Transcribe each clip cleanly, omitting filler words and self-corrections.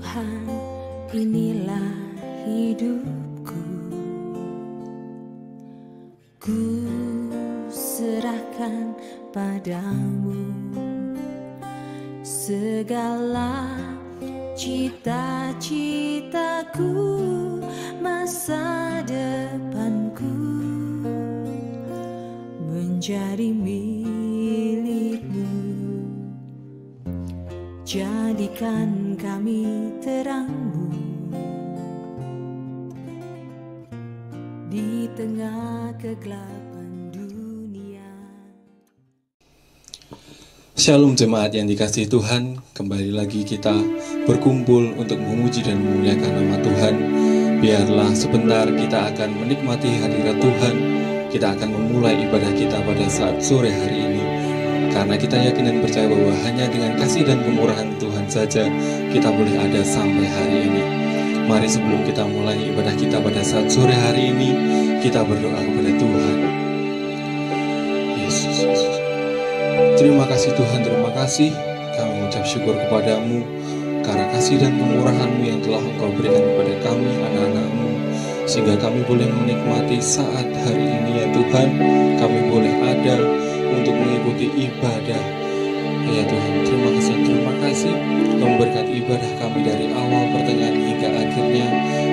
Tuhan, inilah hidupku. Ku serahkan padamu segala cita-citaku, masa depanku menjadi milikmu. Jadikan kami terangmu di tengah kegelapan dunia. Shalom jemaat yang dikasihi Tuhan, kembali lagi kita berkumpul untuk memuji dan memuliakan nama Tuhan. Biarlah sebentar kita akan menikmati hadirat Tuhan. Kita akan memulai ibadah kita pada saat sore hari ini, karena kita yakin dan percaya bahwa hanya dengan kasih dan kemurahan Tuhan saja kita boleh ada sampai hari ini. Mari sebelum kita mulai ibadah kita pada saat sore hari ini, kita berdoa kepada Tuhan. Yesus. Terima kasih Tuhan, terima kasih. Kami mengucap syukur kepadamu karena kasih dan kemurahan-Mu yang telah Engkau berikan kepada kami, anak-anak-Mu, sehingga kami boleh menikmati saat hari ini ya Tuhan. Kami boleh ada untuk mengikuti ibadah. Ya Tuhan, terima kasih Kau memberkati ibadah kami dari awal, pertengahan hingga akhirnya.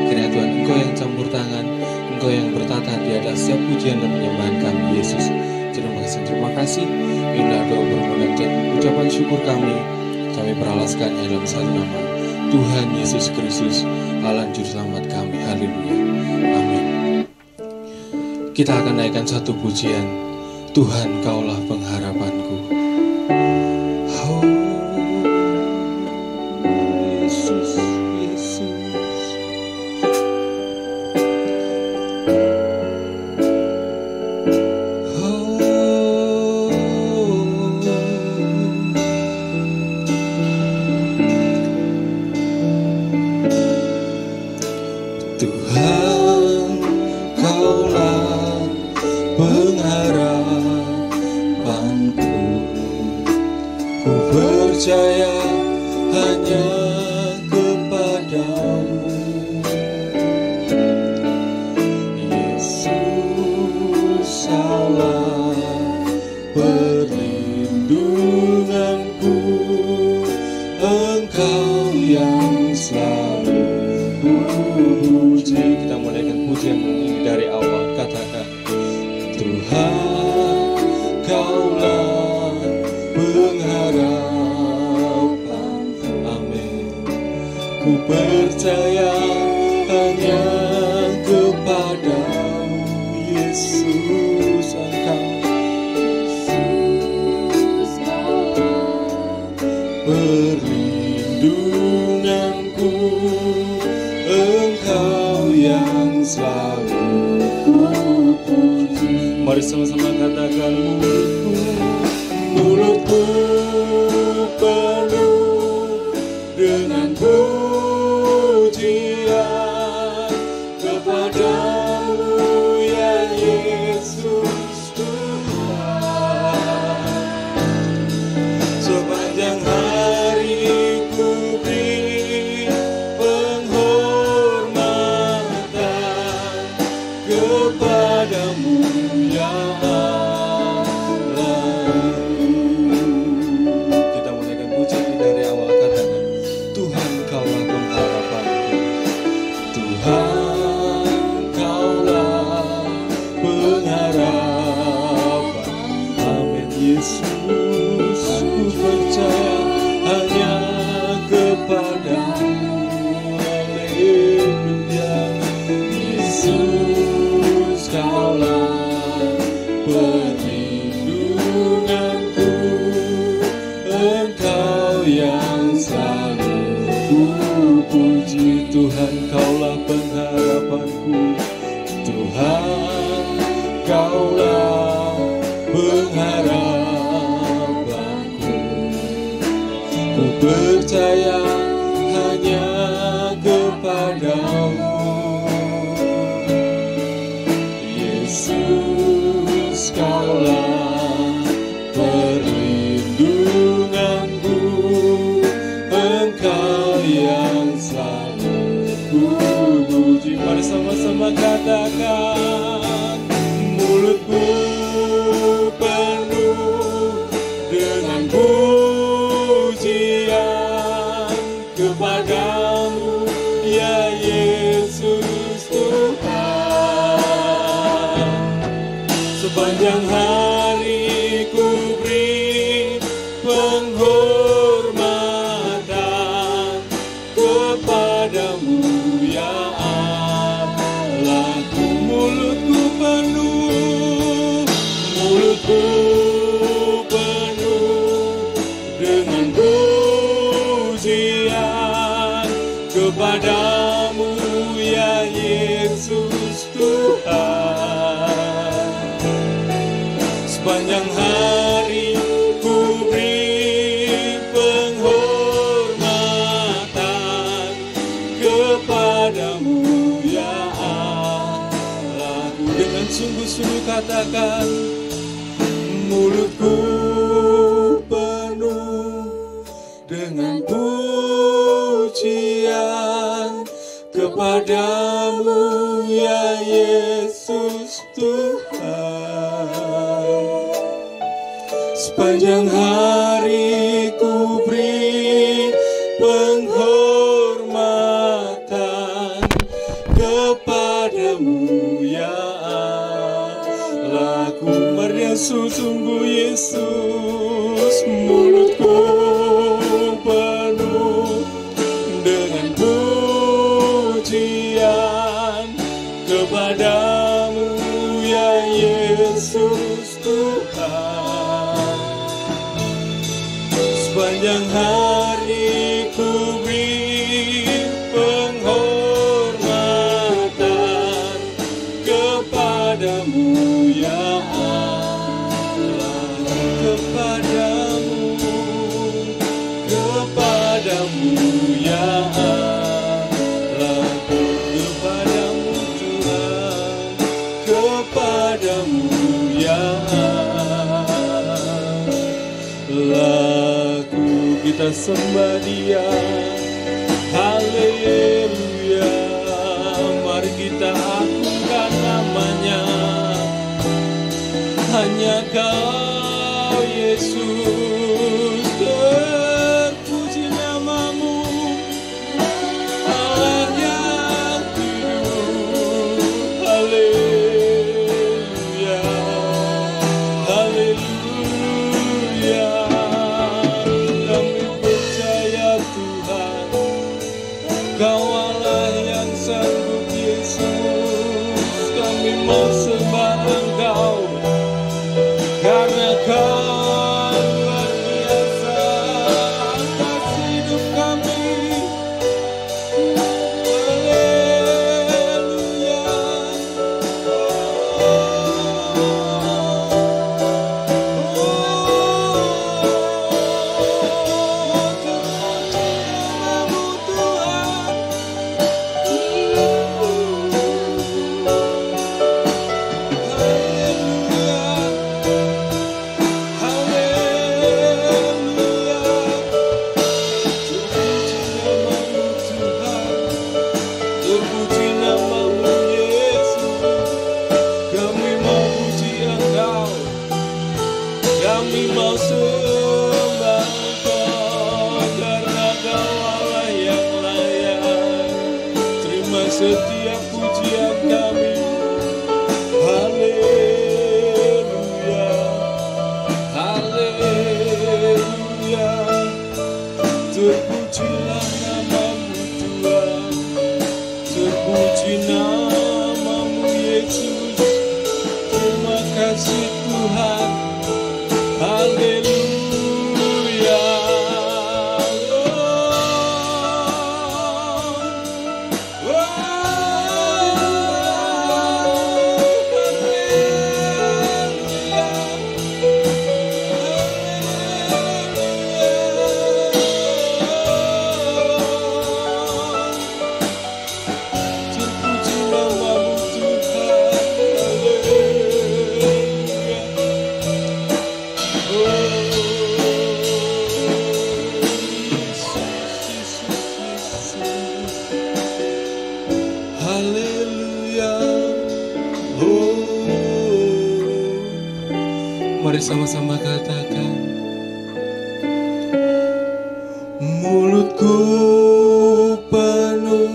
Kiranya Tuhan, Engkau yang campur tangan, Engkau yang bertata di atas setiap pujian dan penyembahan kami, Yesus. Terima kasih. Inilah doa permohonan dan ucapan syukur kami beralaskannya dalam satu nama, Tuhan Yesus Kristus, Allah Juru Selamat kami. Haleluya. Amin. Kita akan naikkan satu pujian, Tuhan Kaulah pengharapanku. Oh, Yesus, Yesus. Percaya hanya kepadamu, Yesus Allah perlindunganku, Engkau yang selalu puji. Kita menaikkan pujian ini dari awal, katakan Tuhan Kaulah pengharapan. Ku percaya hanya kepadamu, Yesus Engkau perlindunganku, Engkau yang selalu puji. Mari sama-sama katakan mulutku penuh dengan pujian kepadamu ya Yesus Tuhan. Sepanjang hari ku beri penghormatan kepadamu ya Allah. Kita menaikkan pujian dari awal, katakan Tuhan Kaulah pengharapanku, Tuhan Kaulah pengharapan. Amin Yesus, ku percaya hanya kepadamu. Haleluya. Yesus Kaulah perlindunganku, Engkau yang selalu puji. Tuhan Kaulah pengharapanku, Tuhan Kaulah pengharapanku. Ku percaya hanya kepadamu, Yesus Kaulah perlindunganku, Engkau yang Sepanjang hari ku beri penghormatan kepadamu ya Allah. Dengan sungguh-sungguh katakan, mulutku penuh dengan pujian kepadamu ya Yesus Tuhan. Sepanjang hari ku beri penghormatan kepadamu ya Allah. Ku merasa sungguh Yesus, mulutku penuh dengan pujian kepadamu ya Yesus Tuhan. Sepanjang hari ku beri penghormatan kepadamu ya Allah. Kepadamu ya Allah. Kepadamu Tuhan, kepadamu ya Allah. Kita sembah Dia, haleluya. Mari kita agungkan namanya. Hanya Kau Yesus, terpuji namamu, Allah yang hidup. Haleluya, haleluya. Kami percaya Tuhan, Kau Allah yang sanggup Yesus. Kami mau sembah Engkau, karena Kau luar biasa atas hidup kami. Haleluya. Namamu Tuhan. Terpuji namamu Yesus. Kami mau puji Engkau, kami mau sembah Engkau, karena Kau Allah yang layak. Terima setiap pujian kami. Haleluya, haleluya. Terpujilah namamu Tuhan, terpuji namamu Yesus. Terima kasih Tuhan, haleluya. Terpuji namamu Tuhan, haleluya. Mari sama-sama katakan, mulutku penuh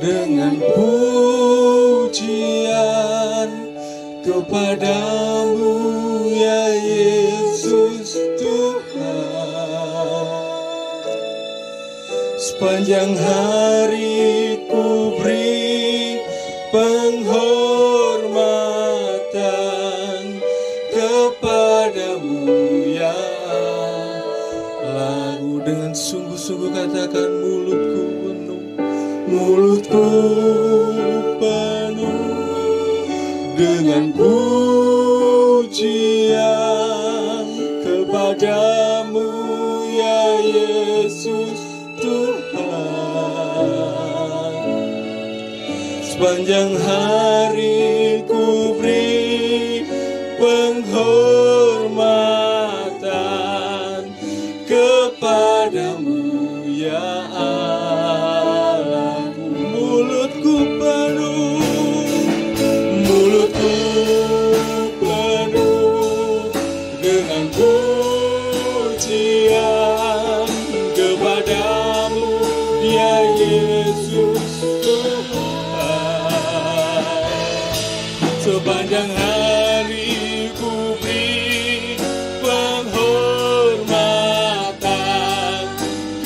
dengan pujian kepadamu ya Yesus Tuhan. Sepanjang hari ku beri penghormatan kepadamu ya Allah. Dengan sungguh-sungguh katakan, mulutku penuh dengan pujian kepadamu ya Yesus Tuhan. Sepanjang hari ku beri penghormatan kepadamu ya Allahku. Mulutku penuh dengan pujian kepadamu ya Yesus Tuhan. Sepanjang hari ku beri penghormatan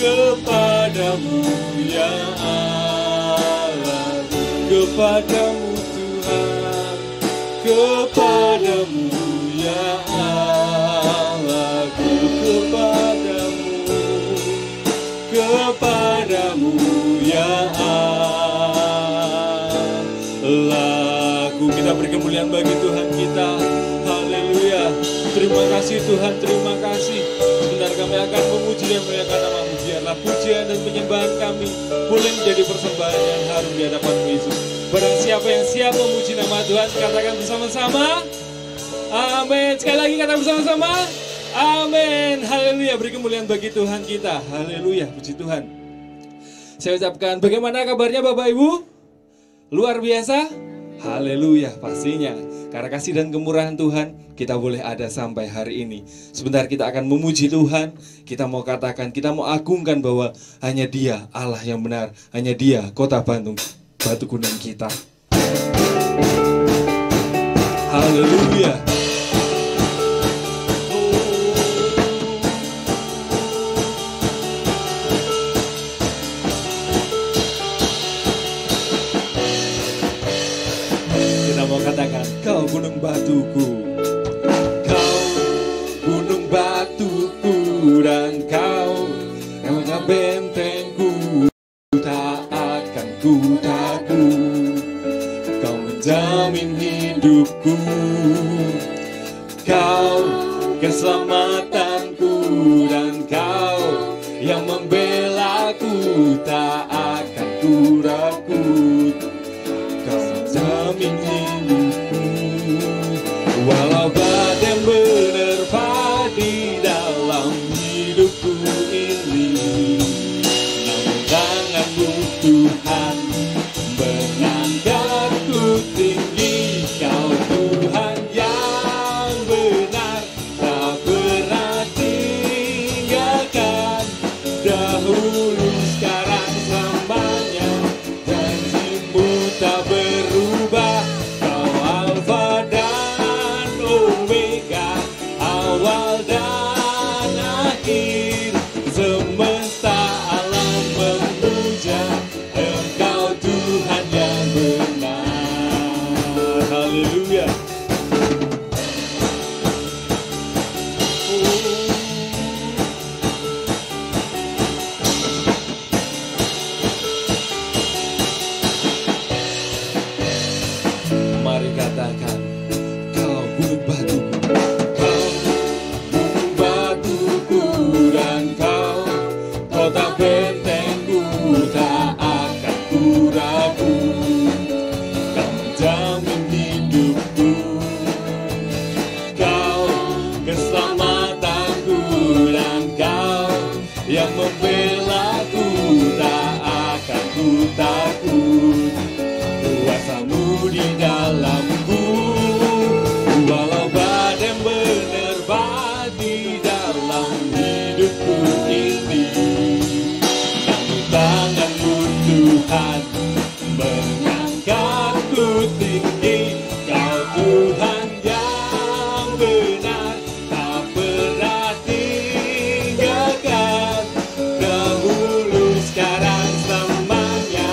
kepadamu ya Allah, kepadamu Tuhan, kepadamu ya Allah, kepadamu ya Allah. Kita beri kemuliaan bagi Tuhan kita. Haleluya. Terima kasih Tuhan, terima kasih. Sebentar kami akan memuji dan memuliakan nama-Mu. Biarlah pujian dan penyembahan kami boleh menjadi persembahan yang harum di hadapan-Mu Yesus. Barang siapa yang siap memuji nama Tuhan, katakan bersama-sama. Amin. Sekali lagi kata bersama-sama. Amin. Haleluya. Beri kemuliaan bagi Tuhan kita. Haleluya. Puji Tuhan. Saya ucapkan, bagaimana kabarnya Bapak Ibu? Luar biasa? Haleluya, pastinya. Karena kasih dan kemurahan Tuhan, kita boleh ada sampai hari ini. Sebentar kita akan memuji Tuhan. Kita mau katakan, kita mau agungkan bahwa hanya Dia Allah yang benar. Hanya Dia Kota Bandung, batu gunung kita. Haleluya. Katakan, kau gunung batuku, kau gunung batuku, dan kau yang bentengku, tak akan ku takut. Kau menjamin hidupku, kau keselamatanku, dan kau yang membelaku, tak akan ku ragu. Kau menjamin hidupku, walau badai menerpa di dalam hidupku ini, namun tangan-Mu Tuhan mengangkatku tinggi. Kau Tuhan yang benar, tak pernah tinggalkan. Dahulu, sekarang, selamanya, janji-Mu tak berubah. Kau Alfa dan Omega, awal dan akhir. Semesta alam memuja Engkau Tuhan yang benar. Haleluya. Mari katakan, kau gunung batuku, kau gunung batuku, dan kau kota bentengku, tak akan ku ragu. Kau menjamin hidupku, kau keselamatanku, dan kau yang membelaku, tak akan ku takut. Kuasa-Mu di dalamku, walau badai menerpa di dalam hidupku ini, namun tangan-Mu Tuhan mengangkatku tinggi. Kau Tuhan yang benar, tak pernah tinggalkan. Dahulu, sekarang, selamanya,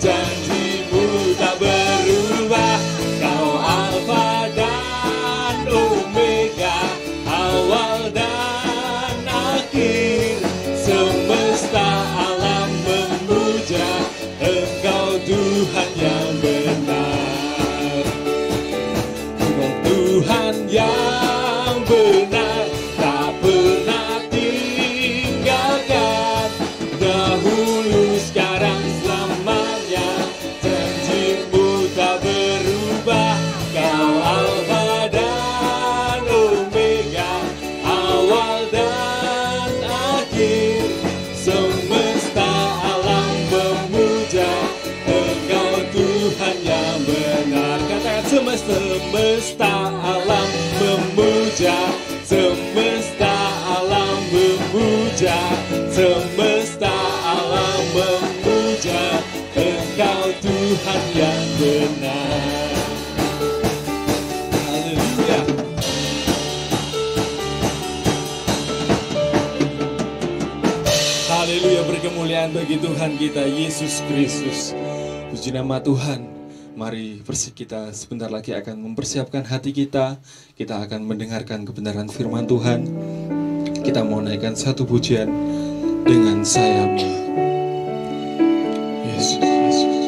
janji-Mu tak berubah. Kau Alfa dan Omega, awal dan akhir. Semesta alam memuja Engkau Tuhan yang benar. Engkau Tuhan yang benar, tak pernah semesta alam memuja, semesta alam memuja, semesta alam memuja, Engkau Tuhan yang benar. Haleluya. Haleluya, beri kemuliaan bagi Tuhan kita Yesus Kristus. Puji nama Tuhan. Mari kita sebentar lagi akan mempersiapkan hati kita. Kita akan mendengarkan kebenaran firman Tuhan. Kita mau naikkan satu pujian dengan sayapmu. Yesus, Yesus.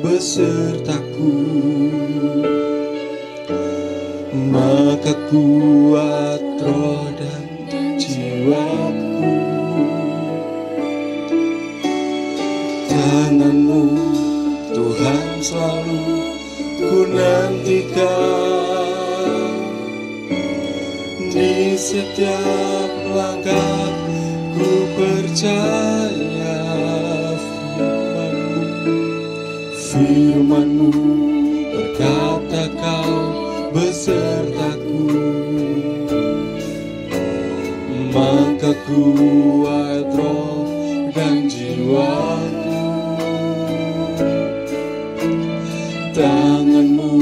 Besertaku, maka kuat roh dan jiwaku. Tangan-Mu Tuhan selalu ku nantikan, di setiap langkah ku percaya. Firman-Mu berkata Kau besertaku, maka kuat roh dan jiwaku. Tangan-Mu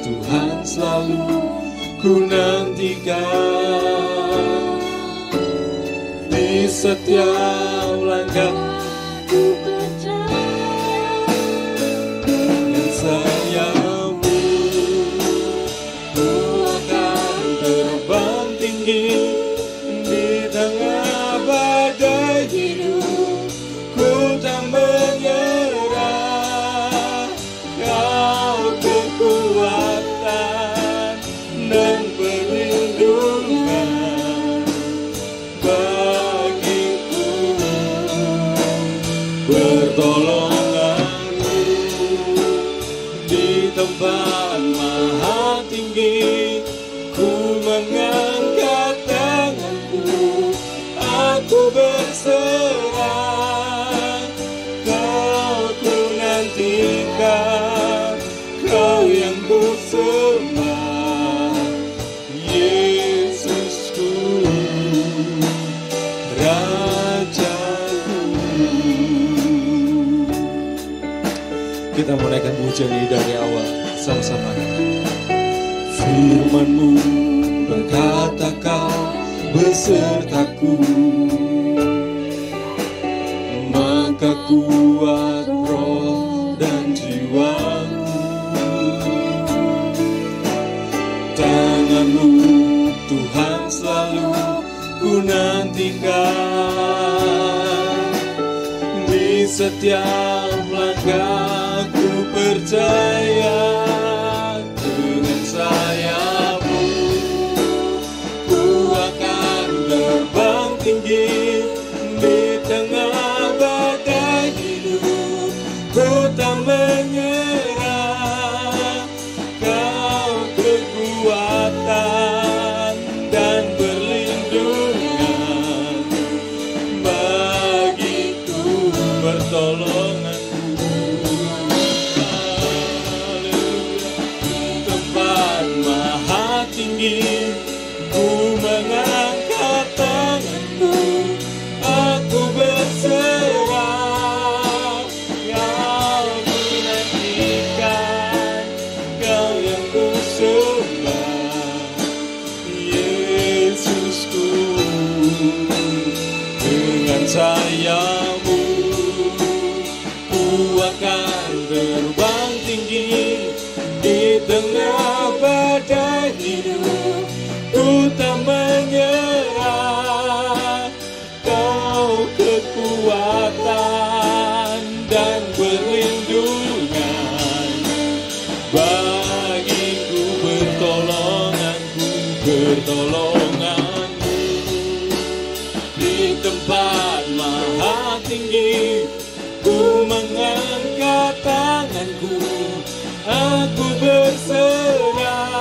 Tuhan selalu ku nantikan, di setiap langkah ku percaya. Sayapmu ku akan terbang tinggi di tengah badai hidup. Ku tak menyerah, Kau kekuatan dan perlindungan bagiku. Pertolongan-Mu di tempat maha tinggi, ku mengangkat tanganku, aku berserah. Kau ku nantikan, Kau yang ku sembah, Yesusku, Rajaku. Kita menaikkan pujian ini dari awal sama-sama. Firman-Mu berkata Kau besertaku, maka kuat roh dan jiwaku. Tangan-Mu Tuhan selalu ku nantikan, di setiap langkah ku percaya. Dengan sayap-Mu ku akan terbang tinggi di tengah badai hidup. Ku tak menyerah, Kau kekuatan dan perlindungan bagiku. Pertolongan-Mu aku berserah,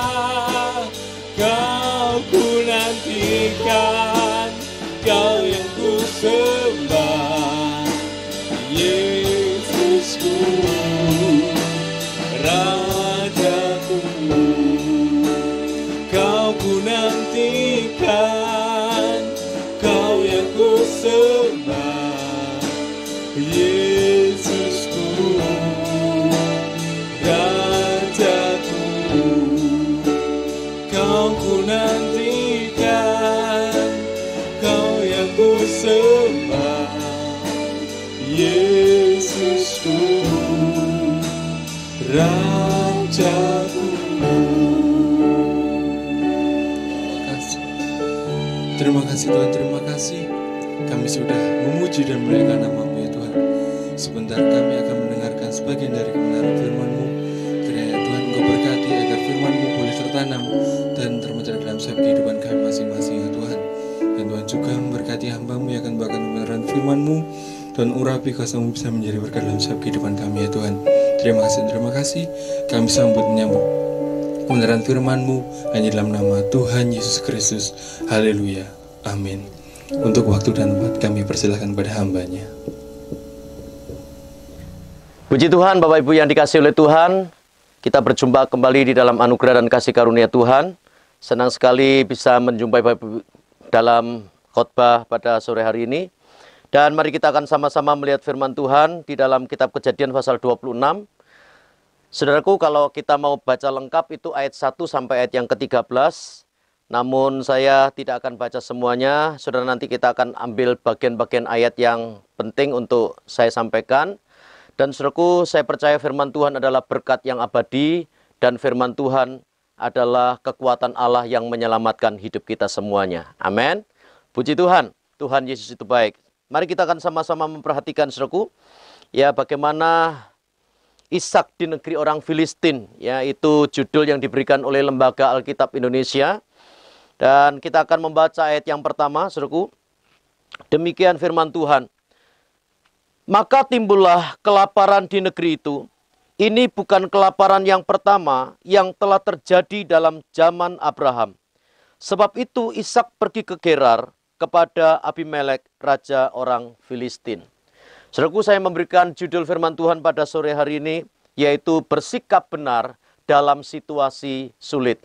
Kau ku nantikan, Kau yang ku sembah, Yesusku, Rajaku. Kau ku nantikan, Kau yang ku sembah, Yesusku, Rajaku. Kau ku nantikan, Kau yang ku sembah, Yesusku, Rajaku. Terima kasih Tuhan, terima kasih. Kami sudah memuji dan memuliakan nama-Mu ya Tuhan. Sebentar kami akan mendengarkan sebagian dari kebenaran firman-Mu. Kiranya Tuhan Engkau berkati agar firman-Mu boleh tertanam dan termeter dalam setiap kehidupan kami masing-masing ya Tuhan. Dan Tuhan juga memberkati hamba-Mu yang akan membawakan kebenaran firman-Mu, dan urapi kuasa-Mu bisa menjadi berkat dalam setiap kehidupan kami ya Tuhan. Terima kasih. Kami sambut menyambut kebenaran firman-Mu hanya dalam nama Tuhan Yesus Kristus. Haleluya. Amin. Untuk waktu dan tempat kami persilahkan pada hamba-Nya. Puji Tuhan, Bapak Ibu yang dikasihi oleh Tuhan, kita berjumpa kembali di dalam anugerah dan kasih karunia Tuhan. Senang sekali bisa menjumpai Bapak Ibu dalam khotbah pada sore hari ini. Dan mari kita akan sama-sama melihat firman Tuhan di dalam kitab Kejadian pasal 26. Saudaraku, kalau kita mau baca lengkap itu ayat 1 sampai ayat yang ke-13. Namun saya tidak akan baca semuanya. Saudara, nanti kita akan ambil bagian-bagian ayat yang penting untuk saya sampaikan. Dan saudaraku, saya percaya firman Tuhan adalah berkat yang abadi, dan firman Tuhan adalah kekuatan Allah yang menyelamatkan hidup kita semuanya. Amin. Puji Tuhan, Tuhan Yesus itu baik. Mari kita akan sama-sama memperhatikan saudaraku, ya, bagaimana Ishak di negeri orang Filistin, ya, itu judul yang diberikan oleh Lembaga Alkitab Indonesia. Dan kita akan membaca ayat yang pertama, saudaraku. Demikian firman Tuhan. Maka timbullah kelaparan di negeri itu. Ini bukan kelaparan yang pertama yang telah terjadi dalam zaman Abraham. Sebab itu Ishak pergi ke Gerar kepada Abimelek, raja orang Filistin. Saudaraku, saya memberikan judul firman Tuhan pada sore hari ini, yaitu bersikap benar dalam situasi sulit.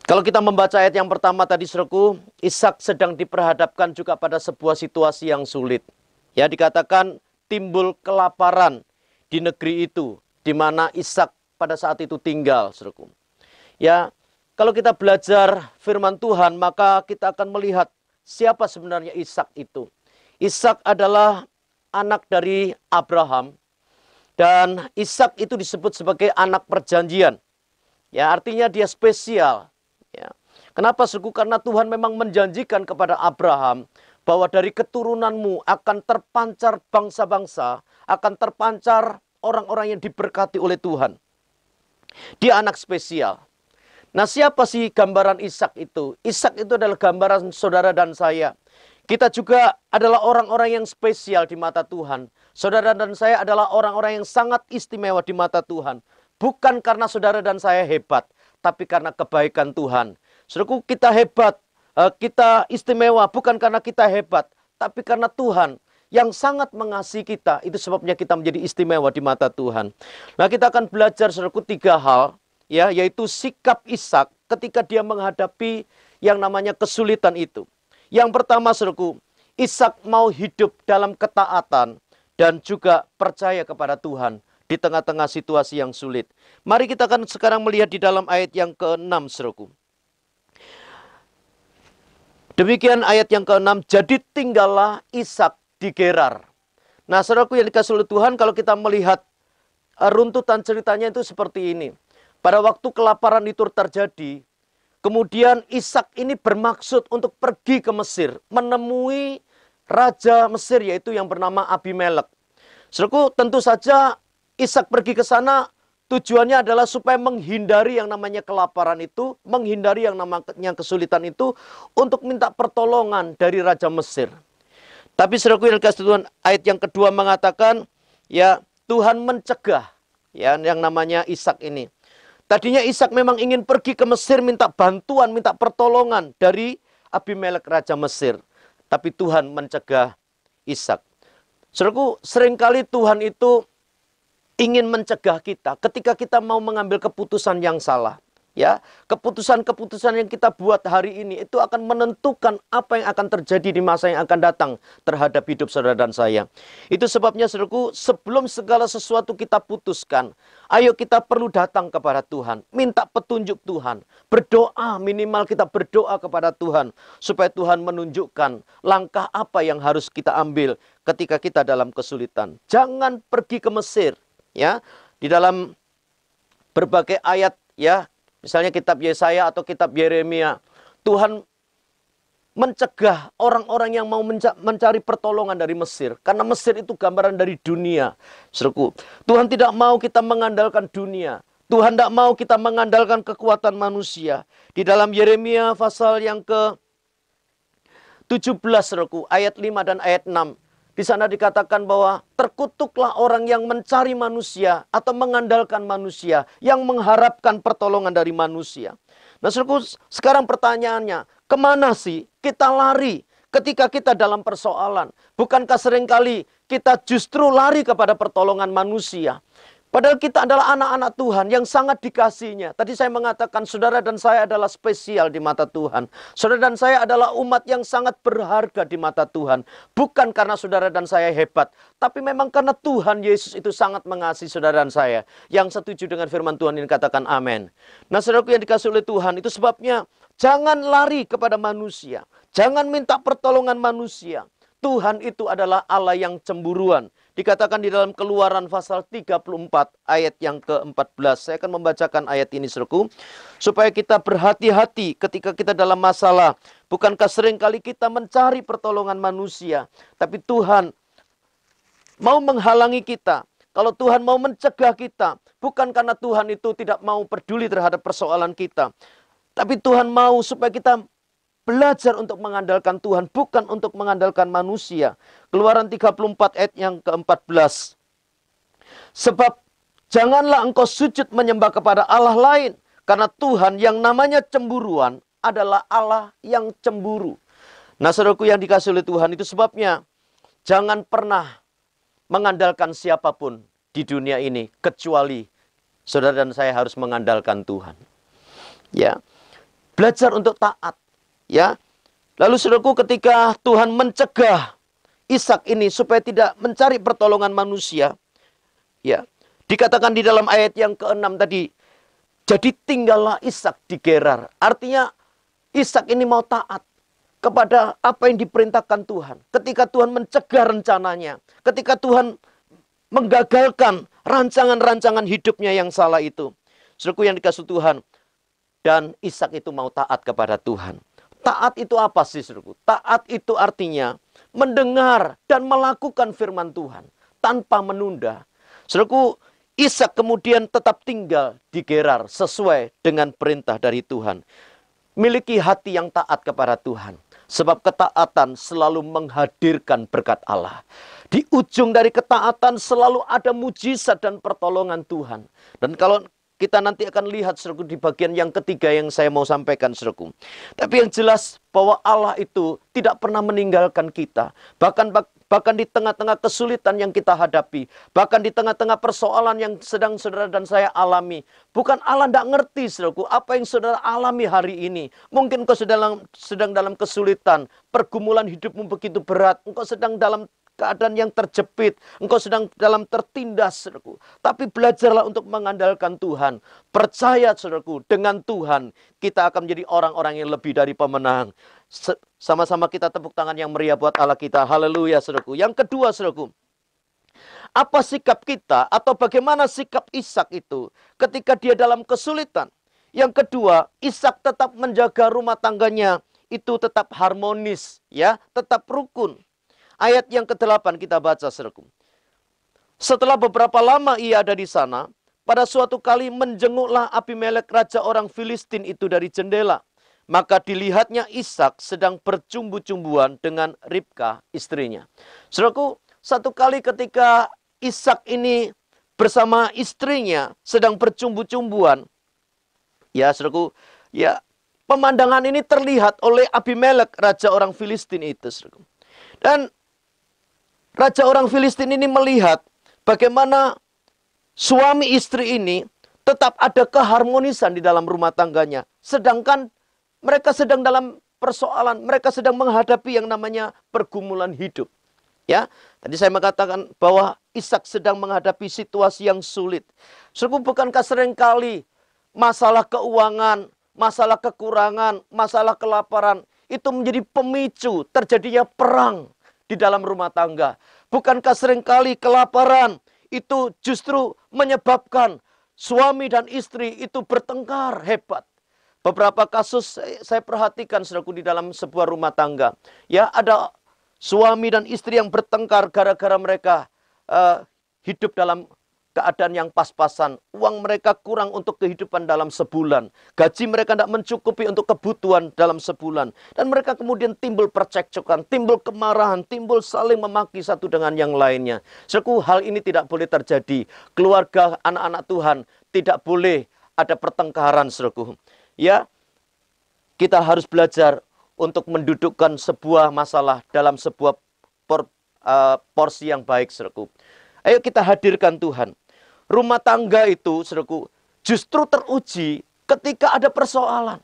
Kalau kita membaca ayat yang pertama tadi, saudaraku, Ishak sedang diperhadapkan juga pada sebuah situasi yang sulit. Ya, dikatakan timbul kelaparan di negeri itu, di mana Ishak pada saat itu tinggal, saudaraku. Ya, kalau kita belajar firman Tuhan, maka kita akan melihat siapa sebenarnya Ishak itu. Ishak adalah anak dari Abraham, dan Ishak itu disebut sebagai anak perjanjian. Ya, artinya dia spesial. Ya. Kenapa, saudaraku? Karena Tuhan memang menjanjikan kepada Abraham bahwa dari keturunanmu akan terpancar bangsa-bangsa, akan terpancar orang-orang yang diberkati oleh Tuhan. Dia anak spesial. Nah, siapa sih gambaran Ishak itu? Ishak itu adalah gambaran saudara dan saya. Kita juga adalah orang-orang yang spesial di mata Tuhan. Saudara dan saya adalah orang-orang yang sangat istimewa di mata Tuhan. Bukan karena saudara dan saya hebat, tapi karena kebaikan Tuhan. Saudaraku, kita hebat, kita istimewa bukan karena kita hebat, tapi karena Tuhan yang sangat mengasihi kita. Itu sebabnya kita menjadi istimewa di mata Tuhan. Nah, kita akan belajar, saudaraku, 3 hal, ya, yaitu sikap Ishak ketika dia menghadapi yang namanya kesulitan itu. Yang pertama, saudaraku, Ishak mau hidup dalam ketaatan dan juga percaya kepada Tuhan di tengah-tengah situasi yang sulit. Mari kita akan sekarang melihat di dalam ayat yang ke-6, saudaraku. Demikian ayat yang ke-6, jadi tinggallah Ishak di Gerar. Nah, saudaraku yang dikasihi oleh Tuhan, kalau kita melihat runtutan ceritanya itu seperti ini. Pada waktu kelaparan itu terjadi, kemudian Ishak ini bermaksud untuk pergi ke Mesir, menemui raja Mesir, yaitu yang bernama Abimelek. Saudaraku, tentu saja Ishak pergi ke sana tujuannya adalah supaya menghindari yang namanya kelaparan itu, menghindari yang namanya kesulitan itu, untuk minta pertolongan dari raja Mesir. Tapi saudaraku yang dikasihi Tuhan, ayat yang kedua mengatakan, ya, Tuhan mencegah ya, yang namanya Ishak ini. Tadinya Ishak memang ingin pergi ke Mesir minta bantuan, minta pertolongan dari Abimelek Raja Mesir. Tapi Tuhan mencegah Ishak. Saudaraku, seringkali Tuhan itu ingin mencegah kita ketika kita mau mengambil keputusan yang salah. Ya, keputusan-keputusan yang kita buat hari ini itu akan menentukan apa yang akan terjadi di masa yang akan datang terhadap hidup saudara dan saya. Itu sebabnya saudaraku, sebelum segala sesuatu kita putuskan, ayo kita perlu datang kepada Tuhan, minta petunjuk Tuhan, berdoa, minimal kita berdoa kepada Tuhan supaya Tuhan menunjukkan langkah apa yang harus kita ambil ketika kita dalam kesulitan. Jangan pergi ke Mesir, ya. Di dalam berbagai ayat, ya, misalnya kitab Yesaya atau kitab Yeremia, Tuhan mencegah orang-orang yang mau mencari pertolongan dari Mesir. Karena Mesir itu gambaran dari dunia. Saudaraku, Tuhan tidak mau kita mengandalkan dunia. Tuhan tidak mau kita mengandalkan kekuatan manusia. Di dalam Yeremia pasal yang ke-17, saudaraku, ayat 5 dan ayat 6. Di sana dikatakan bahwa terkutuklah orang yang mencari manusia atau mengandalkan manusia, yang mengharapkan pertolongan dari manusia. Nah, saudaraku, sekarang pertanyaannya, kemana sih kita lari ketika kita dalam persoalan? Bukankah seringkali kita justru lari kepada pertolongan manusia? Padahal kita adalah anak-anak Tuhan yang sangat dikasihinya. Tadi saya mengatakan saudara dan saya adalah spesial di mata Tuhan. Saudara dan saya adalah umat yang sangat berharga di mata Tuhan. Bukan karena saudara dan saya hebat, tapi memang karena Tuhan Yesus itu sangat mengasihi saudara dan saya. Yang setuju dengan firman Tuhan ini katakan amin. Nah, saudaraku yang dikasihi oleh Tuhan, itu sebabnya jangan lari kepada manusia. Jangan minta pertolongan manusia. Tuhan itu adalah Allah yang cemburuan. Dikatakan di dalam Keluaran pasal 34 ayat yang ke-14. Saya akan membacakan ayat ini, saudaraku, supaya kita berhati-hati ketika kita dalam masalah. Bukankah seringkali kita mencari pertolongan manusia, tapi Tuhan mau menghalangi kita. Kalau Tuhan mau mencegah kita, bukan karena Tuhan itu tidak mau peduli terhadap persoalan kita, tapi Tuhan mau supaya kita belajar untuk mengandalkan Tuhan, bukan untuk mengandalkan manusia. Keluaran 34 ayat yang ke-14. Sebab janganlah engkau sujud menyembah kepada Allah lain, karena Tuhan yang namanya cemburuan adalah Allah yang cemburu. Nah, saudaraku yang dikasihi oleh Tuhan, itu sebabnya jangan pernah mengandalkan siapapun di dunia ini, kecuali saudara dan saya harus mengandalkan Tuhan. Ya, belajar untuk taat. Ya, lalu saudaraku, ketika Tuhan mencegah Ishak ini supaya tidak mencari pertolongan manusia, ya, dikatakan di dalam ayat yang ke-6 tadi, jadi tinggallah Ishak di Gerar. Artinya Ishak ini mau taat kepada apa yang diperintahkan Tuhan. Ketika Tuhan mencegah rencananya, ketika Tuhan menggagalkan rancangan-rancangan hidupnya yang salah itu, saudaraku yang dikasihi Tuhan, dan Ishak itu mau taat kepada Tuhan. Taat itu apa sih, saudaraku? Taat itu artinya mendengar dan melakukan firman Tuhan tanpa menunda. Saudaraku, Ishak kemudian tetap tinggal di Gerar sesuai dengan perintah dari Tuhan. Miliki hati yang taat kepada Tuhan. Sebab ketaatan selalu menghadirkan berkat Allah. Di ujung dari ketaatan selalu ada mujizat dan pertolongan Tuhan. Dan kalau kita nanti akan lihat, saudaraku, di bagian yang ketiga yang saya mau sampaikan, saudaraku. Tapi yang jelas bahwa Allah itu tidak pernah meninggalkan kita. Bahkan di tengah-tengah kesulitan yang kita hadapi. Bahkan di tengah-tengah persoalan yang sedang saudara dan saya alami. Bukan Allah tidak ngerti, saudaraku, apa yang saudara alami hari ini. Mungkin engkau sedang dalam kesulitan. Pergumulan hidupmu begitu berat. Engkau sedang dalam keadaan yang terjepit, engkau sedang dalam tertindas, saudaraku. Tapi belajarlah untuk mengandalkan Tuhan. Percaya, saudaraku, dengan Tuhan kita akan menjadi orang-orang yang lebih dari pemenang. Sama-sama kita tepuk tangan yang meriah buat Allah kita. Haleluya, saudaraku. Yang kedua, saudaraku, apa sikap kita atau bagaimana sikap Ishak itu ketika dia dalam kesulitan? Yang kedua, Ishak tetap menjaga rumah tangganya itu tetap harmonis, ya, tetap rukun. Ayat yang ke-8 kita baca, saudaraku. Setelah beberapa lama ia ada di sana, pada suatu kali menjenguklah Abimelek raja orang Filistin itu dari jendela. Maka dilihatnya Ishak sedang bercumbu-cumbuan dengan Ribka istrinya. Saudaraku, satu kali ketika Ishak ini bersama istrinya sedang bercumbu-cumbuan. Ya, saudaraku, ya, pemandangan ini terlihat oleh Abimelek, raja orang Filistin itu, saudaraku. Dan raja orang Filistin ini melihat bagaimana suami istri ini tetap ada keharmonisan di dalam rumah tangganya. Sedangkan mereka sedang dalam persoalan, mereka sedang menghadapi yang namanya pergumulan hidup. Ya, tadi saya mengatakan bahwa Ishak sedang menghadapi situasi yang sulit. Saudaraku, bukankah seringkali masalah keuangan, masalah kekurangan, masalah kelaparan itu menjadi pemicu terjadinya perang di dalam rumah tangga? Bukankah seringkali kelaparan itu justru menyebabkan suami dan istri itu bertengkar hebat? Beberapa kasus saya perhatikan, saudaraku, di dalam sebuah rumah tangga. Ya, ada suami dan istri yang bertengkar gara-gara mereka hidup dalam keadaan yang pas-pasan. Uang mereka kurang untuk kehidupan dalam sebulan. Gaji mereka tidak mencukupi untuk kebutuhan dalam sebulan. Dan mereka kemudian timbul percekcokan, timbul kemarahan, timbul saling memaki satu dengan yang lainnya. Saudaraku, hal ini tidak boleh terjadi. Keluarga anak-anak Tuhan tidak boleh ada pertengkaran, saudaraku. Ya, kita harus belajar untuk mendudukkan sebuah masalah dalam sebuah porsi yang baik, saudaraku. Ayo kita hadirkan Tuhan. Rumah tangga itu, saudaraku, justru teruji ketika ada persoalan.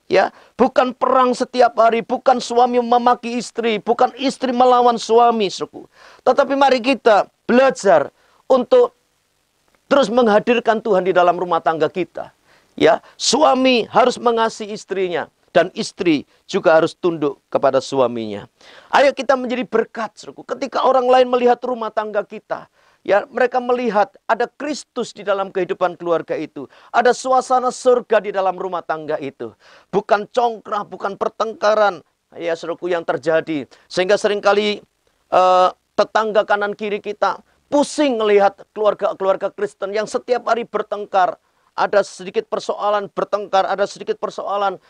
Ya, bukan perang setiap hari, bukan suami memaki istri, bukan istri melawan suami, saudaraku. Tetapi mari kita belajar untuk terus menghadirkan Tuhan di dalam rumah tangga kita. Ya, suami harus mengasihi istrinya dan istri juga harus tunduk kepada suaminya. Ayo kita menjadi berkat, saudaraku. Ketika orang lain melihat rumah tangga kita, ya, mereka melihat ada Kristus di dalam kehidupan keluarga itu. Ada suasana surga di dalam rumah tangga itu. Bukan congkrah, bukan pertengkaran, ya, saudaraku, yang terjadi. Sehingga seringkali tetangga kanan kiri kita pusing melihat keluarga-keluarga Kristen yang setiap hari bertengkar. Ada sedikit persoalan bertengkar, ada sedikit persoalan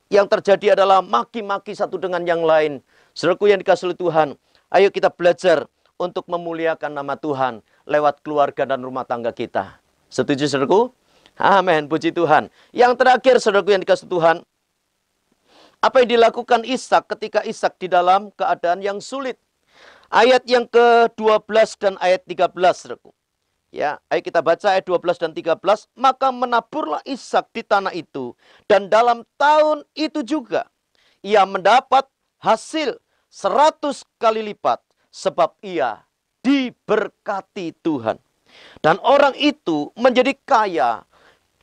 yang terjadi adalah maki-maki satu dengan yang lain. Saudaraku yang dikasihi Tuhan, ayo kita belajar untuk memuliakan nama Tuhan lewat keluarga dan rumah tangga kita. Setuju, saudaraku? Amin, puji Tuhan. Yang terakhir, saudaraku yang dikasihi Tuhan, apa yang dilakukan Ishak ketika Ishak di dalam keadaan yang sulit? Ayat yang ke-12 dan ayat 13, saudaraku. Ya, ayo kita baca ayat 12 dan 13. Maka menaburlah Ishak di tanah itu, dan dalam tahun itu juga ia mendapat hasil 100 kali lipat, sebab ia diberkati Tuhan. Dan orang itu menjadi kaya,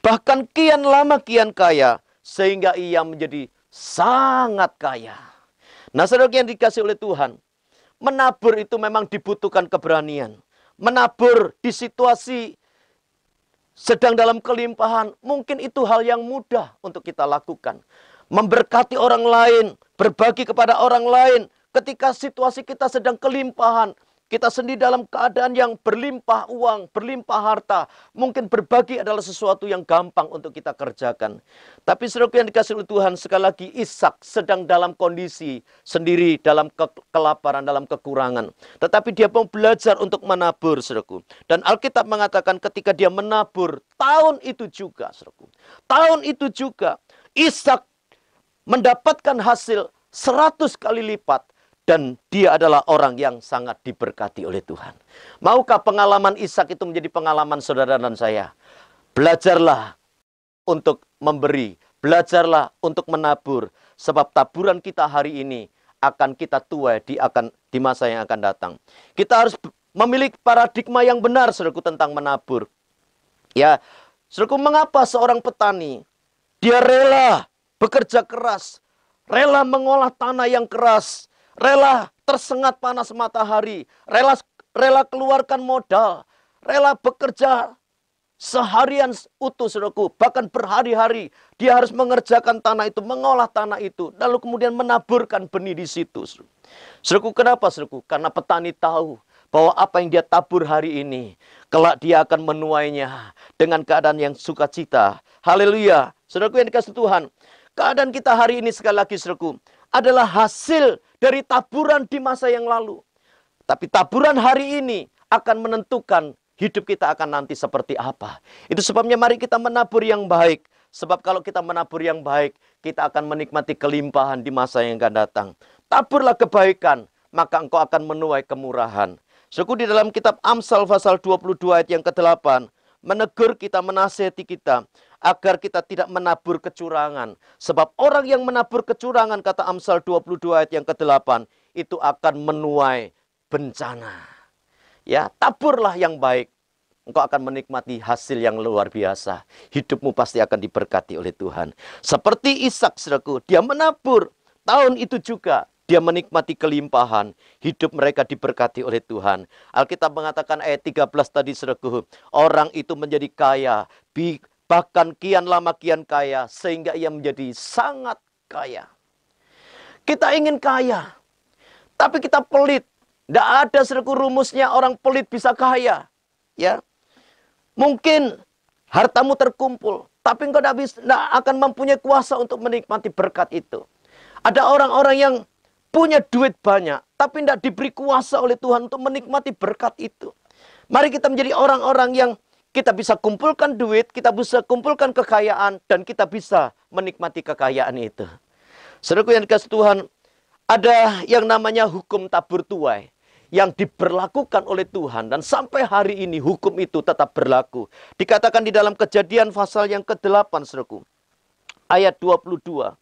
bahkan kian lama kian kaya, sehingga ia menjadi sangat kaya. Nah, saudara yang dikasih oleh Tuhan, menabur itu memang dibutuhkan keberanian. Menabur di situasi sedang dalam kelimpahan, mungkin itu hal yang mudah untuk kita lakukan. Memberkati orang lain, berbagi kepada orang lain. Ketika situasi kita sedang kelimpahan, kita sendiri dalam keadaan yang berlimpah uang, berlimpah harta, mungkin berbagi adalah sesuatu yang gampang untuk kita kerjakan. Tapi saudaraku yang dikasihi oleh Tuhan, sekali lagi Ishak sedang dalam kondisi sendiri, dalam kelaparan, dalam kekurangan. Tetapi dia mau belajar untuk menabur, saudaraku. Dan Alkitab mengatakan ketika dia menabur, tahun itu juga, saudaraku. Tahun itu juga, Ishak mendapatkan hasil 100 kali lipat. Dan dia adalah orang yang sangat diberkati oleh Tuhan. Maukah pengalaman Ishak itu menjadi pengalaman saudara dan saya? Belajarlah untuk memberi. Belajarlah untuk menabur. Sebab taburan kita hari ini akan kita tuai di masa yang akan datang. Kita harus memiliki paradigma yang benar, saudaraku, tentang menabur. Ya, saudaraku, mengapa seorang petani, dia rela bekerja keras, rela mengolah tanah yang keras, rela tersengat panas matahari, rela keluarkan modal, rela bekerja seharian utuh, saudaraku, bahkan berhari-hari dia harus mengerjakan tanah itu, mengolah tanah itu, lalu kemudian menaburkan benih di situ. Saudaraku, kenapa, saudaraku? Karena petani tahu bahwa apa yang dia tabur hari ini, kelak dia akan menuainya dengan keadaan yang sukacita. Haleluya. Saudaraku yang dikasihi Tuhan, keadaan kita hari ini sekali lagi, saudaraku, adalah hasil dari taburan di masa yang lalu. Tapi taburan hari ini akan menentukan hidup kita akan nanti seperti apa. Itu sebabnya mari kita menabur yang baik. Sebab kalau kita menabur yang baik, kita akan menikmati kelimpahan di masa yang akan datang. Taburlah kebaikan, maka engkau akan menuai kemurahan. Suku di dalam kitab Amsal pasal 22 ayat yang ke-8, menegur kita, menasihati kita, agar kita tidak menabur kecurangan. Sebab orang yang menabur kecurangan, kata Amsal 22 ayat yang ke-8, itu akan menuai bencana. Ya, taburlah yang baik. Engkau akan menikmati hasil yang luar biasa. Hidupmu pasti akan diberkati oleh Tuhan. Seperti Ishak, saudaraku, dia menabur. Tahun itu juga dia menikmati kelimpahan. Hidup mereka diberkati oleh Tuhan. Alkitab mengatakan ayat 13 tadi, saudaraku, orang itu menjadi kaya. Bahkan kian lama kian kaya. Sehingga ia menjadi sangat kaya. Kita ingin kaya. Tapi kita pelit. Tidak ada, saudaraku, rumusnya orang pelit bisa kaya. Ya. Mungkin hartamu terkumpul, tapi engkau tidak akan mempunyai kuasa untuk menikmati berkat itu. Ada orang-orang yang punya duit banyak, tapi tidak diberi kuasa oleh Tuhan untuk menikmati berkat itu. Mari kita menjadi orang-orang yang kita bisa kumpulkan duit, kita bisa kumpulkan kekayaan, dan kita bisa menikmati kekayaan itu. Saudaraku yang dikasihi Tuhan, ada yang namanya hukum tabur tuai yang diberlakukan oleh Tuhan. Dan sampai hari ini hukum itu tetap berlaku. Dikatakan di dalam Kejadian pasal yang ke-8, saudaraku. Ayat 22.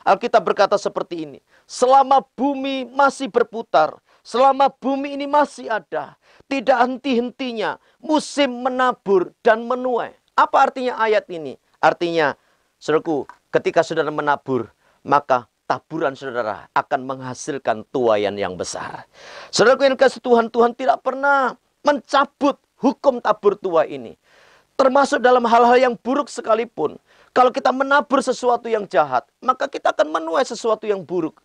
Alkitab berkata seperti ini. Selama bumi masih berputar, selama bumi ini masih ada, tidak henti-hentinya musim menabur dan menuai. Apa artinya ayat ini? Artinya, saudaraku, ketika saudara menabur, maka taburan saudara akan menghasilkan tuaian yang besar. Saudaraku yang dikasihi Tuhan, Tuhan tidak pernah mencabut hukum tabur tuai ini. Termasuk dalam hal-hal yang buruk sekalipun. Kalau kita menabur sesuatu yang jahat, maka kita akan menuai sesuatu yang buruk.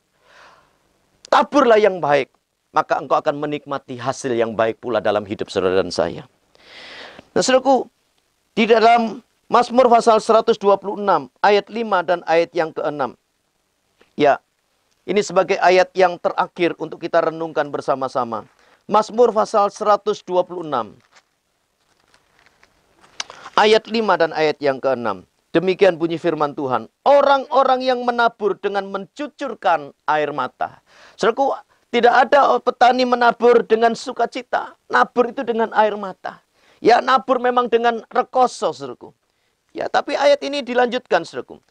Taburlah yang baik, maka engkau akan menikmati hasil yang baik pula dalam hidup saudara dan saya. Nah, saudaraku, di dalam Mazmur pasal 126, ayat 5 dan ayat yang ke-6. Ya, ini sebagai ayat yang terakhir untuk kita renungkan bersama-sama. Mazmur pasal 126. Ayat 5 dan ayat yang ke-6. Demikian bunyi firman Tuhan. Orang-orang yang menabur dengan mencucurkan air mata. Saudaraku, tidak ada petani menabur dengan sukacita. Nabur itu dengan air mata. Ya, nabur memang dengan rekoso, saudaraku. Ya, tapi ayat ini dilanjutkan, saudaraku.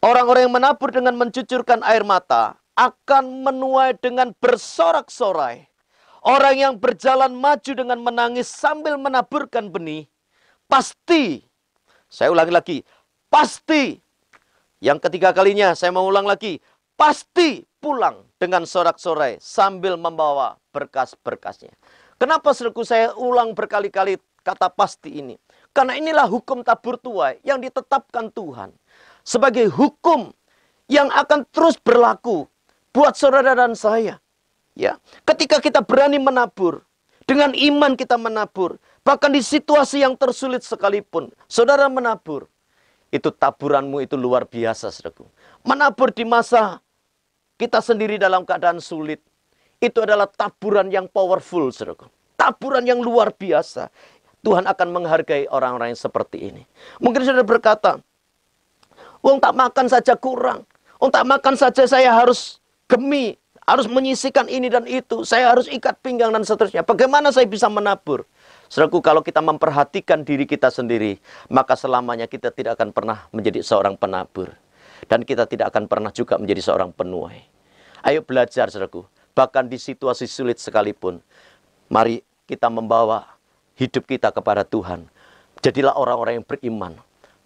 Orang-orang yang menabur dengan mencucurkan air mata akan menuai dengan bersorak-sorai. Orang yang berjalan maju dengan menangis sambil menaburkan benih, pasti, saya ulangi lagi, pasti, yang ketiga kalinya saya mau ulang lagi, pasti pulang dengan sorak-sorai sambil membawa berkas-berkasnya. Kenapa saudaraku saya ulang berkali-kali kata pasti ini? Karena inilah hukum tabur tuai yang ditetapkan Tuhan. Sebagai hukum yang akan terus berlaku buat saudara dan saya. Ya, ketika kita berani menabur, dengan iman kita menabur, bahkan di situasi yang tersulit sekalipun, saudara menabur, itu taburanmu itu luar biasa, saudaraku. Menabur di masa kita sendiri dalam keadaan sulit, itu adalah taburan yang powerful, saudaraku. Taburan yang luar biasa. Tuhan akan menghargai orang-orang yang seperti ini. Mungkin saudara berkata, wong tak makan saja kurang. Wong tak makan saja saya harus gemi. Harus menyisihkan ini dan itu. Saya harus ikat pinggang dan seterusnya. Bagaimana saya bisa menabur? Saudaraku, kalau kita memperhatikan diri kita sendiri, maka selamanya kita tidak akan pernah menjadi seorang penabur. Dan kita tidak akan pernah juga menjadi seorang penuai. Ayo belajar, saudaraku. Bahkan di situasi sulit sekalipun, mari kita membawa hidup kita kepada Tuhan. Jadilah orang-orang yang beriman.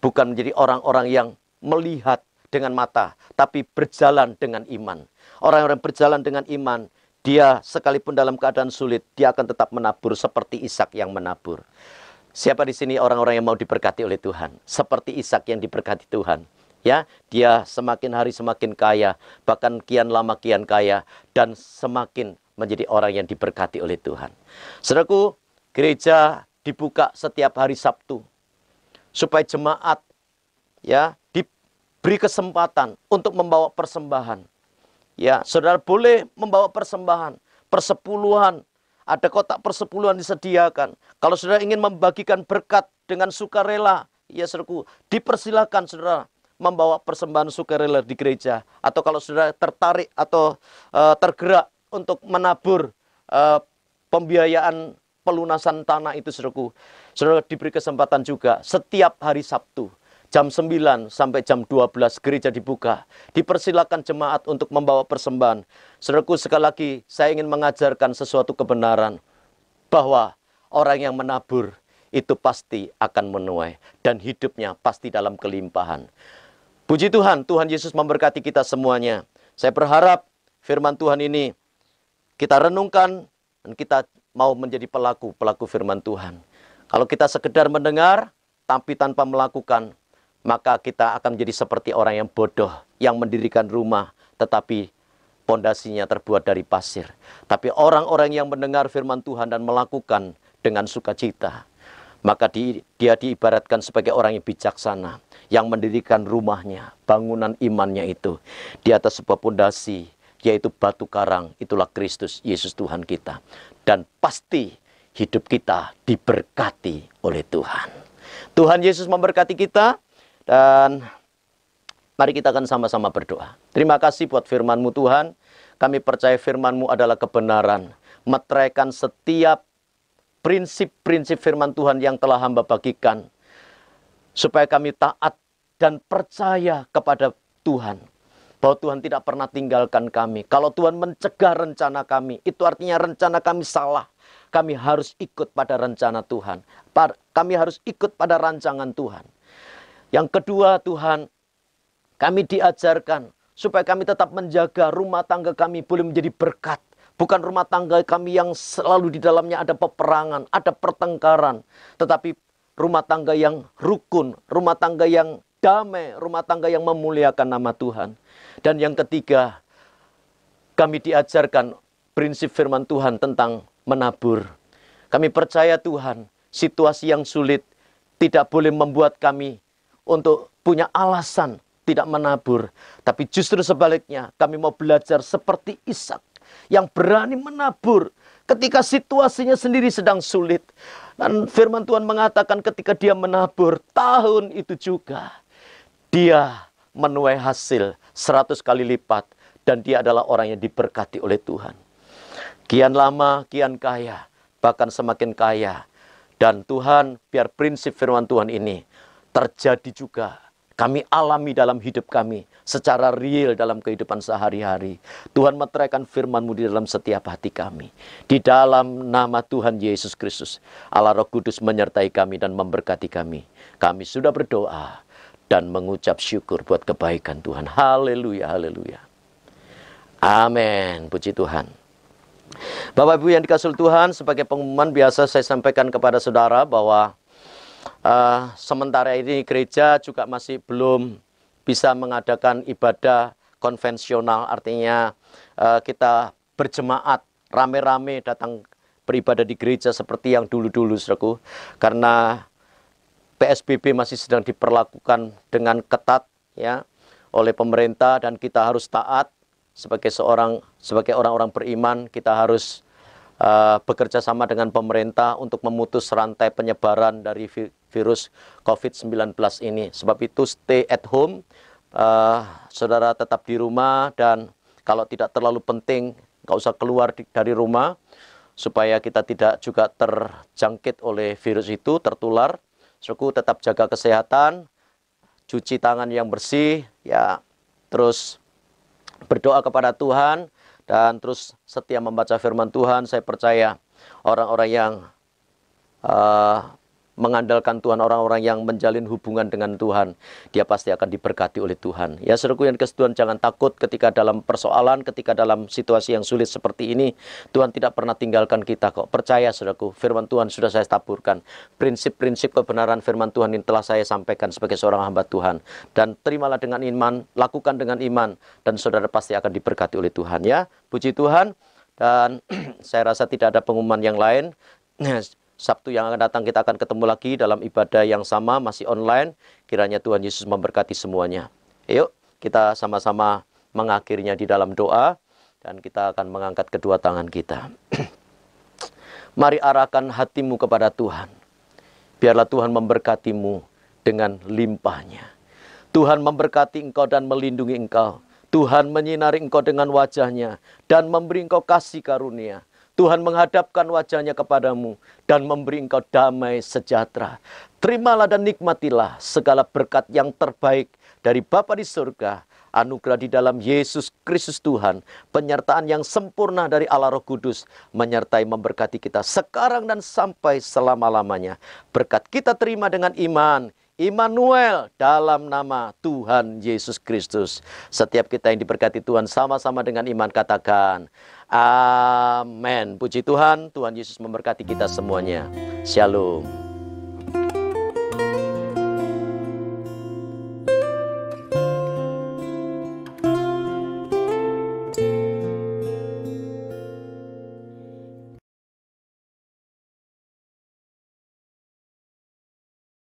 Bukan menjadi orang-orang yang melihat dengan mata, tapi berjalan dengan iman. Orang-orang berjalan dengan iman, dia sekalipun dalam keadaan sulit, dia akan tetap menabur seperti Ishak yang menabur. Siapa di sini orang-orang yang mau diberkati oleh Tuhan? Seperti Ishak yang diberkati Tuhan. Ya, dia semakin hari semakin kaya, bahkan kian lama kian kaya, dan semakin menjadi orang yang diberkati oleh Tuhan. Saudaraku, gereja dibuka setiap hari Sabtu supaya jemaat ya diberi kesempatan untuk membawa persembahan. Ya, saudara boleh membawa persembahan, persepuluhan, ada kotak persepuluhan disediakan. Kalau saudara ingin membagikan berkat dengan sukarela, ya saudaraku, dipersilakan saudara membawa persembahan sukarela di gereja. Atau kalau saudara tertarik atau tergerak untuk menabur pembiayaan pelunasan tanah itu saudaraku, saudara diberi kesempatan juga setiap hari Sabtu. Jam 9 sampai jam 12 gereja dibuka. Dipersilakan jemaat untuk membawa persembahan. Saudaraku, sekali lagi saya ingin mengajarkan sesuatu kebenaran. Bahwa orang yang menabur itu pasti akan menuai. Dan hidupnya pasti dalam kelimpahan. Puji Tuhan, Tuhan Yesus memberkati kita semuanya. Saya berharap firman Tuhan ini kita renungkan. Dan kita mau menjadi pelaku firman Tuhan. Kalau kita sekedar mendengar tapi tanpa melakukan, maka kita akan menjadi seperti orang yang bodoh, yang mendirikan rumah, tetapi pondasinya terbuat dari pasir. Tapi orang-orang yang mendengar firman Tuhan dan melakukan dengan sukacita, maka dia diibaratkan sebagai orang yang bijaksana, yang mendirikan rumahnya, bangunan imannya itu, di atas sebuah pondasi, yaitu batu karang, itulah Kristus Yesus Tuhan kita. Dan pasti hidup kita diberkati oleh Tuhan. Tuhan Yesus memberkati kita. Dan mari kita akan sama-sama berdoa. Terima kasih buat firman-Mu Tuhan. Kami percaya firman-Mu adalah kebenaran. Meteraikan setiap prinsip-prinsip firman Tuhan yang telah hamba bagikan. Supaya kami taat dan percaya kepada Tuhan. Bahwa Tuhan tidak pernah tinggalkan kami. Kalau Tuhan mencegah rencana kami, itu artinya rencana kami salah. Kami harus ikut pada rencana Tuhan. Kami harus ikut pada rancangan Tuhan. Yang kedua, Tuhan, kami diajarkan supaya kami tetap menjaga rumah tangga kami boleh menjadi berkat. Bukan rumah tangga kami yang selalu di dalamnya ada peperangan, ada pertengkaran. Tetapi rumah tangga yang rukun, rumah tangga yang damai, rumah tangga yang memuliakan nama Tuhan. Dan yang ketiga, kami diajarkan prinsip firman Tuhan tentang menabur. Kami percaya Tuhan, situasi yang sulit tidak boleh membuat kami untuk punya alasan tidak menabur. Tapi justru sebaliknya, kami mau belajar seperti Ishak yang berani menabur ketika situasinya sendiri sedang sulit. Dan firman Tuhan mengatakan ketika dia menabur, tahun itu juga dia menuai hasil 100 kali lipat. Dan dia adalah orang yang diberkati oleh Tuhan. Kian lama, kian kaya, bahkan semakin kaya. Dan Tuhan, biar prinsip firman Tuhan ini terjadi juga. Kami alami dalam hidup kami. Secara real dalam kehidupan sehari-hari. Tuhan meteraikan firman-Mu di dalam setiap hati kami. Di dalam nama Tuhan Yesus Kristus. Allah Roh Kudus menyertai kami dan memberkati kami. Kami sudah berdoa dan mengucap syukur buat kebaikan Tuhan. Haleluya, haleluya. Amin. Puji Tuhan. Bapak Ibu yang dikasihi Tuhan, sebagai pengumuman biasa saya sampaikan kepada saudara bahwa sementara ini gereja juga masih belum bisa mengadakan ibadah konvensional. Artinya kita berjemaat rame-rame datang beribadah di gereja seperti yang dulu-dulu, saudaraku. Karena PSBB masih sedang diperlakukan dengan ketat ya oleh pemerintah, dan kita harus taat sebagai orang-orang beriman. Kita harus bekerja sama dengan pemerintah untuk memutus rantai penyebaran dari virus COVID-19 ini. Sebab itu stay at home, saudara tetap di rumah, dan kalau tidak terlalu penting, nggak usah keluar dari rumah, supaya kita tidak juga terjangkit oleh virus itu, tertular. Suku tetap jaga kesehatan, cuci tangan yang bersih, ya, terus berdoa kepada Tuhan, dan terus setia membaca firman Tuhan. Saya percaya orang-orang yang mengandalkan Tuhan, orang-orang yang menjalin hubungan dengan Tuhan, dia pasti akan diberkati oleh Tuhan. Ya, saudaraku yang dikasihi Tuhan, jangan takut ketika dalam persoalan, ketika dalam situasi yang sulit seperti ini. Tuhan tidak pernah tinggalkan kita kok. Percaya, saudaraku, firman Tuhan sudah saya taburkan. Prinsip-prinsip kebenaran firman Tuhan ini telah saya sampaikan sebagai seorang hamba Tuhan. Dan terimalah dengan iman, lakukan dengan iman, dan saudara pasti akan diberkati oleh Tuhan. Ya, puji Tuhan. Dan saya rasa tidak ada pengumuman yang lain. Sabtu yang akan datang kita akan ketemu lagi dalam ibadah yang sama, masih online. Kiranya Tuhan Yesus memberkati semuanya. Yuk, kita sama-sama mengakhirinya di dalam doa, dan kita akan mengangkat kedua tangan kita. Mari arahkan hatimu kepada Tuhan. Biarlah Tuhan memberkatimu dengan limpahnya. Tuhan memberkati engkau dan melindungi engkau. Tuhan menyinari engkau dengan wajahnya dan memberi engkau kasih karunia. Tuhan menghadapkan wajahnya kepadamu dan memberi engkau damai sejahtera. Terimalah dan nikmatilah segala berkat yang terbaik dari Bapa di surga, anugerah di dalam Yesus Kristus Tuhan, penyertaan yang sempurna dari Allah Roh Kudus, menyertai memberkati kita sekarang dan sampai selama-lamanya. Berkat kita terima dengan iman, Immanuel, dalam nama Tuhan Yesus Kristus. Setiap kita yang diberkati Tuhan sama-sama dengan iman katakan, amin. Puji Tuhan, Tuhan Yesus memberkati kita semuanya. Shalom.